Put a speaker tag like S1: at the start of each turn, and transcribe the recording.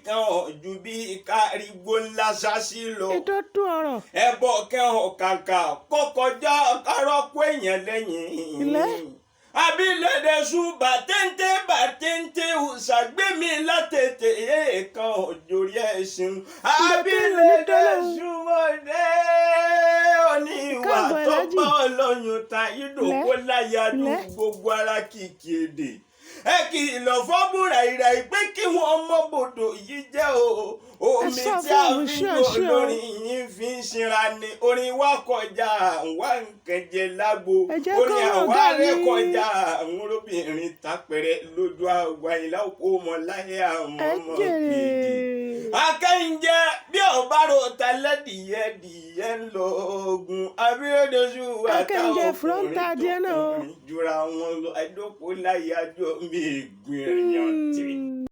S1: kan ju bí kárígbó ńlá ṣáṣí lọ.
S2: ètò tó ọ̀rọ̀.
S1: ẹbọ kẹhàn kàkà kọkọjá kárọ́pọ̀ èèyàn lẹ́yìn.
S2: ilẹ̀.
S1: abilẹ̀dẹ̀ sùn bàtẹ́ńtẹ́ ṣàgbémi látètè èèkan òjòrí ẹ̀sìn. abilẹ̀dẹ̀ sùn mọ̀dé oníwà tó bọ́ ọlọ́yún ta ìdòkó láyà dùn gbogbo ara kìkì èdè. ẹ kìlọ̀ fọ́bùrà ìrà ìpé kí wọ́n mọ́ bòdò yìí jẹ́ o. omi tí a fi ń lò lórí yìí fi ń ṣinra ni orin wa kọjá wá nǹkan jẹ lágbo orin àwa rẹ kọjá àwọn olóbìnrin tapẹrẹ lójú àgbà ìlà òkú ọmọ láyé àwọn ọmọ kejì. akẹ́yìnjẹ bí ọ̀bárò talẹ́dìyẹ dìyẹ ń lọ ogun abíyẹ́dẹ́sù àtàwọn ọkùnrin tó kùnrin jura wọn lọ àdókò láyé àjọ mi ègbìn ẹ̀yà.